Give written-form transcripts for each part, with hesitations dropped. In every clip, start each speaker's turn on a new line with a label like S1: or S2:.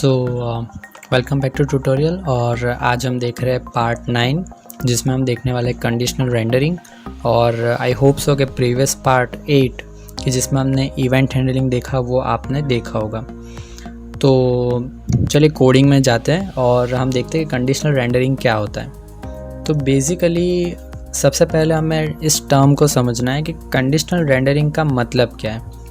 S1: So welcome back to tutorial. और आज हम देख रहे हैं पार्ट 9 जिसमें हम देखने वाले हैं कंडीशनल रेंडरिंग। और आई होप सो कि प्रीवियस पार्ट 8 कि जिसमें हमने इवेंट हैंडलिंग देखा वो आपने देखा होगा। तो चलिए कोडिंग में जाते हैं और हम देखते हैं कि कंडीशनल रेंडरिंग क्या होता है। तो बेसिकली सबसे पहले हमें इस टर्म को समझना है कि कंडीशनल रेंडरिंग का मतलब क्या है।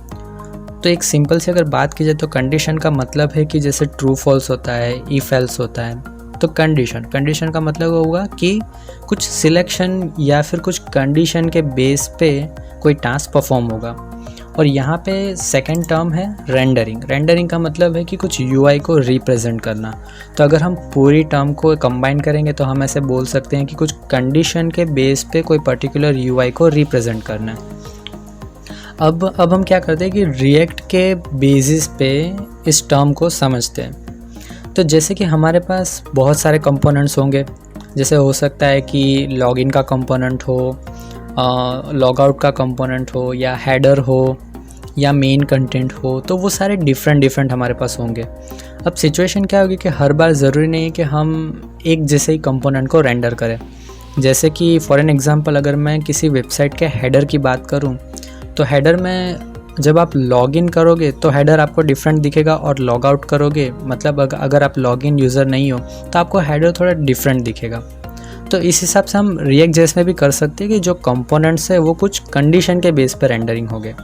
S1: तो एक सिंपल से अगर बात की जाए तो कंडीशन का मतलब है कि जैसे ट्रू फॉल्स होता है, इफ एल्स होता है, तो कंडीशन का मतलब होगा कि कुछ सिलेक्शन या फिर कुछ कंडीशन के बेस पे कोई टास्क परफॉर्म होगा। और यहाँ पे सेकंड टर्म है रेंडरिंग का मतलब है कि कुछ यूआई को रिप्रेजेंट करना। तो अगर हम पूरी टर्म को कंबाइन करेंगे तो हम ऐसे बोल सकते हैं कि कुछ कंडीशन के बेस पे कोई पर्टिकुलर यूआई को रिप्रेजेंट करना है। अब हम क्या करते हैं कि रिएक्ट के बेसिस पे इस टर्म को समझते हैं। तो जैसे कि हमारे पास बहुत सारे कंपोनेंट्स होंगे, जैसे हो सकता है कि लॉगिन का कंपोनेंट हो, लॉगआउट का कंपोनेंट हो, या हेडर हो, या मेन कंटेंट हो। तो वो सारे डिफरेंट हमारे पास होंगे। अब सिचुएशन क्या होगी कि हर बार ज़रूरी नहीं है कि हम एक जैसे ही कंपोनेंट को रेंडर करें। जैसे कि फॉर एन एग्जांपल अगर मैं किसी वेबसाइट के हेडर की बात करूं, तो हेडर में जब आप लॉगिन करोगे तो हेडर आपको डिफरेंट दिखेगा, और लॉग आउट करोगे मतलब अगर आप लॉगिन यूज़र नहीं हो तो आपको हेडर थोड़ा डिफरेंट दिखेगा। तो इस हिसाब से हम रिएक्ट जेएस में भी कर सकते हैं कि जो कंपोनेंट्स है वो कुछ कंडीशन के बेस पर रेंडरिंग हो गए।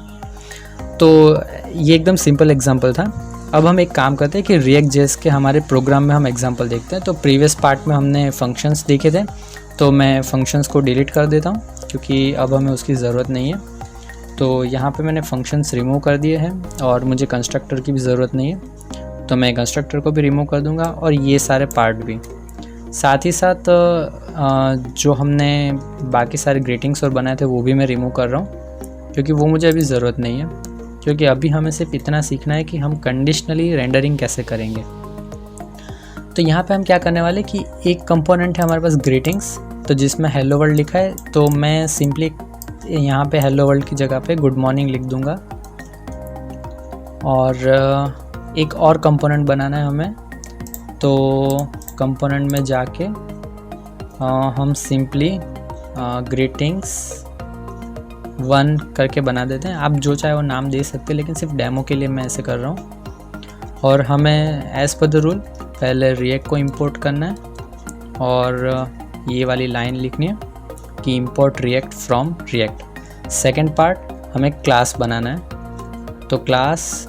S1: तो ये एकदम सिंपल एग्जांपल था। अब हम एक काम करते हैं कि रिएक्ट जेएस के हमारे प्रोग्राम में हम एग्जांपल देखते हैं। तो प्रीवियस पार्ट में हमने फंक्शंस देखे थे, तो मैं फंक्शंस को डिलीट कर देता हूँ क्योंकि अब हमें उसकी ज़रूरत नहीं है। तो यहाँ पे मैंने फंक्शंस रिमूव कर दिए हैं और मुझे कंस्ट्रक्टर की भी ज़रूरत नहीं है, तो मैं कंस्ट्रक्टर को भी रिमूव कर दूँगा और ये सारे पार्ट भी। साथ ही साथ जो हमने बाकी सारे ग्रीटिंग्स और बनाए थे वो भी मैं रिमूव कर रहा हूँ क्योंकि वो मुझे अभी ज़रूरत नहीं है, क्योंकि अभी हमें सिर्फ इतना सीखना है कि हम कंडीशनली रेंडरिंग कैसे करेंगे। तो यहाँ पे हम क्या करने वाले कि एक कंपोनेंट है हमारे पास ग्रीटिंग्स, तो जिसमें हेलो वर्ल्ड लिखा है, तो मैं सिंपली यहाँ पे हेलो वर्ल्ड की जगह पे गुड मॉर्निंग लिख दूँगा। और एक और कंपोनेंट बनाना है हमें, तो कंपोनेंट में जाके हम सिंपली ग्रीटिंग्स 1 करके बना देते हैं। आप जो चाहे वो नाम दे सकते हैं, लेकिन सिर्फ डेमो के लिए मैं ऐसे कर रहा हूँ। और हमें एज़ पर द रूल पहले रिएक्ट को इंपोर्ट करना है और ये वाली लाइन लिखनी है कि import React from React. Second part हमें क्लास बनाना है, तो क्लास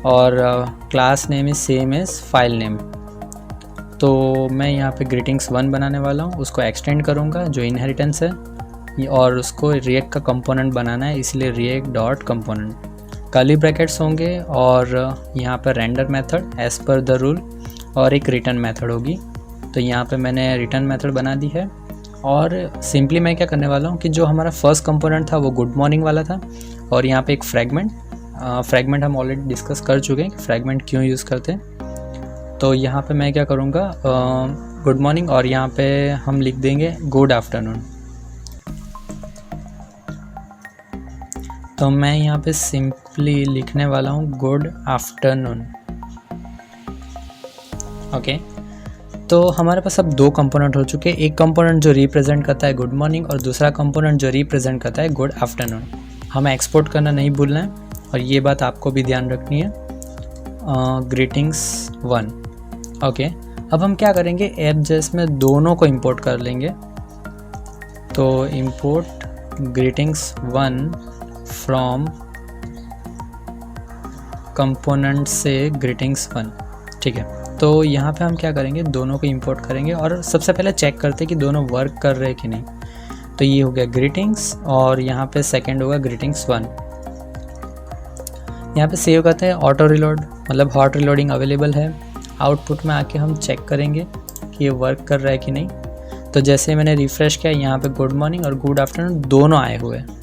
S1: और class name is same as file name. तो मैं यहाँ पे ग्रीटिंग्स 1 बनाने वाला हूँ, उसको एक्सटेंड करूँगा जो इनहेरिटेंस है, और उसको रिएक्ट का कंपोनेंट बनाना है, इसलिए react dot component. Curly brackets होंगे और यहाँ पर render method as per the rule और एक रिटर्न मेथड होगी। तो यहाँ पे मैंने रिटर्न मेथड बना दी है। और सिंपली मैं क्या करने वाला हूँ कि जो हमारा फर्स्ट कंपोनेंट था वो गुड मॉर्निंग वाला था, और यहाँ पे एक फ्रैगमेंट हम ऑलरेडी डिस्कस कर चुके हैं कि फ्रैगमेंट क्यों यूज़ करते हैं। तो यहाँ पे मैं क्या करूँगा, गुड मॉर्निंग, और यहाँ पे हम लिख देंगे गुड आफ्टरनून। तो मैं यहाँ पे सिंपली लिखने वाला हूँ गुड आफ्टरनून। ओके, तो हमारे पास अब 2 कंपोनेंट हो चुके हैं। एक कंपोनेंट जो रिप्रेजेंट करता है गुड मॉर्निंग और दूसरा कंपोनेंट जो रिप्रेजेंट करता है गुड आफ्टरनून। हमें एक्सपोर्ट करना नहीं भूलना है, और ये बात आपको भी ध्यान रखनी है। ग्रीटिंग्स 1। ओके, अब हम क्या करेंगे, ऐप जेएस में दोनों को इंपोर्ट कर लेंगे। तो इंपोर्ट ग्रीटिंग्स 1 फ्रॉम कंपोनेंट से ग्रीटिंग्स 1। ठीक है, तो यहाँ पे हम क्या करेंगे, दोनों को इंपोर्ट करेंगे और सबसे पहले चेक करते हैं कि दोनों वर्क कर रहे हैं कि नहीं। तो ये हो गया ग्रीटिंग्स, और यहाँ पे सेकंड होगा ग्रीटिंग्स 1। यहाँ पे सेव करते हैं ऑटो रिलोड, मतलब हॉट रिलोडिंग अवेलेबल है। आउटपुट में आके हम चेक करेंगे कि ये वर्क कर रहा है कि नहीं। तो जैसे मैंने रिफ़्रेश किया, यहाँ पे गुड मॉर्निंग और गुड आफ्टरनून दोनों आए हुए हैं।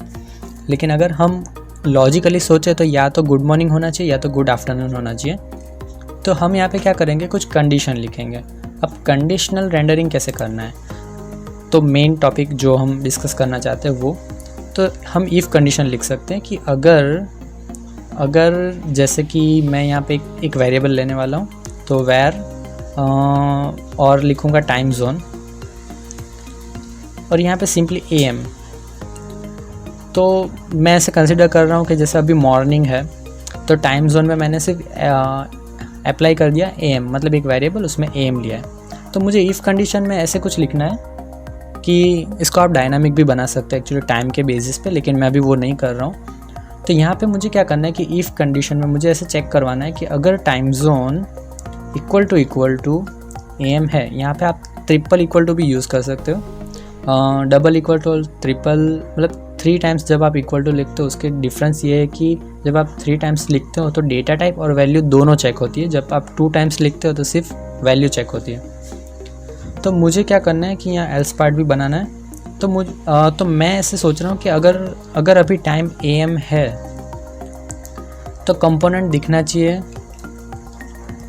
S1: लेकिन अगर हम लॉजिकली सोचें तो या तो गुड मॉर्निंग होना चाहिए या तो गुड आफ्टरनून होना चाहिए। तो हम यहाँ पे क्या करेंगे, कुछ कंडीशन लिखेंगे। अब कंडीशनल रेंडरिंग कैसे करना है, तो मेन टॉपिक जो हम डिस्कस करना चाहते हैं वो, तो हम इफ़ कंडीशन लिख सकते हैं कि अगर जैसे कि मैं यहाँ पे एक वेरिएबल लेने वाला हूँ, तो वेर और लिखूँगा टाइम जोन, और यहाँ पे सिंपली AM। तो मैं ऐसे कंसिडर कर रहा हूँ कि जैसे अभी मॉर्निंग है तो टाइम जोन में मैंने सिर्फ अप्लाई कर दिया AM, मतलब एक वेरिएबल उसमें AM लिया है। तो मुझे इफ़ कंडीशन में ऐसे कुछ लिखना है कि इसको आप डायनामिक भी बना सकते हैं एक्चुअली टाइम के बेसिस पे, लेकिन मैं अभी वो नहीं कर रहा हूँ। तो यहाँ पे मुझे क्या करना है कि इफ़ कंडीशन में मुझे ऐसे चेक करवाना है कि अगर time zone equal to AM है, यहाँ पे आप ट्रिपल इक्वल टू भी यूज़ कर सकते हो, डबल इक्वल टू ट्रिपल, मतलब 3 टाइम्स जब आप इक्वल टू लिखते हो उसके डिफरेंस ये है कि जब आप 3 टाइम्स लिखते हो तो डेटा टाइप और वैल्यू दोनों चेक होती है, जब आप 2 टाइम्स लिखते हो तो सिर्फ वैल्यू चेक होती है। तो मुझे क्या करना है कि यहाँ एल्स पार्ट भी बनाना है। तो मैं ऐसे सोच रहा हूँ कि अगर अभी टाइम AM है तो कंपोनेंट दिखना चाहिए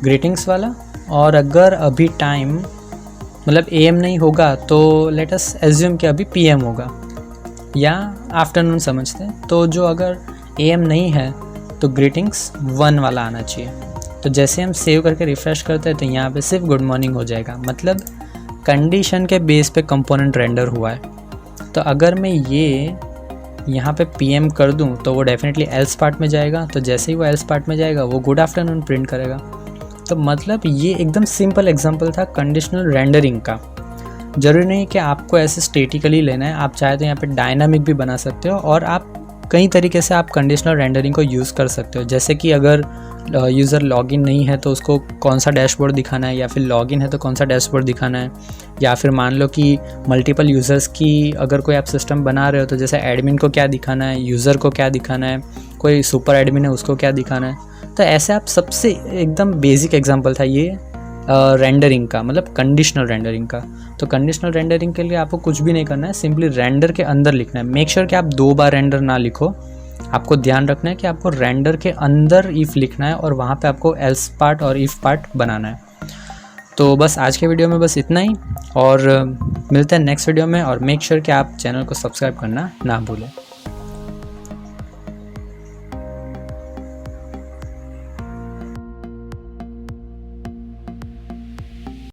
S1: ग्रीटिंग्स वाला, और अगर अभी टाइम मतलब AM नहीं होगा तो लेट अस एज्यूम कि अभी PM होगा या आफ्टरनून समझते हैं। तो जो अगर AM नहीं है तो ग्रीटिंग्स 1 वाला आना चाहिए। तो जैसे हम सेव करके रिफ़्रेश करते हैं तो यहाँ पे सिर्फ गुड मॉर्निंग हो जाएगा, मतलब कंडीशन के बेस पे कंपोनेंट रेंडर हुआ है। तो अगर मैं ये यहाँ पे PM कर दूँ तो वो डेफिनेटली एल्स पार्ट में जाएगा, तो जैसे ही वो एल्स पार्ट में जाएगा वो गुड आफ्टरनून प्रिंट करेगा। तो मतलब ये एकदम सिंपल एग्जांपल था कंडीशनल रेंडरिंग का। ज़रूरी नहीं कि आपको ऐसे स्टेटिकली लेना है, आप चाहे तो यहाँ पे डायनामिक भी बना सकते हो, और आप कई तरीके से आप कंडीशनल रेंडरिंग को यूज़ कर सकते हो। जैसे कि अगर यूज़र लॉगिन नहीं है तो उसको कौन सा डैशबोर्ड दिखाना है, या फिर लॉगिन है तो कौन सा डैशबोर्ड दिखाना है, या फिर मान लो कि मल्टीपल यूज़र्स की अगर कोई आप सिस्टम बना रहे हो तो जैसे एडमिन को क्या दिखाना है, यूज़र को क्या दिखाना है, कोई सुपर एडमिन है उसको क्या दिखाना है। तो ऐसे आप सबसे एकदम बेसिक एग्जांपल था ये रेंडरिंग का, मतलब कंडीशनल रेंडरिंग का। तो कंडीशनल रेंडरिंग के लिए आपको कुछ भी नहीं करना है, सिंपली रेंडर के अंदर लिखना है। मेक श्योर कि आप 2 बार रेंडर ना लिखो, आपको ध्यान रखना है कि आपको रेंडर के अंदर इफ़ लिखना है और वहाँ पे आपको एल्स पार्ट और इफ़ पार्ट बनाना है। तो बस आज के वीडियो में बस इतना ही, और मिलते हैं नेक्स्ट वीडियो में। और मेक श्योर कि आप चैनल को सब्सक्राइब करना ना भूलें।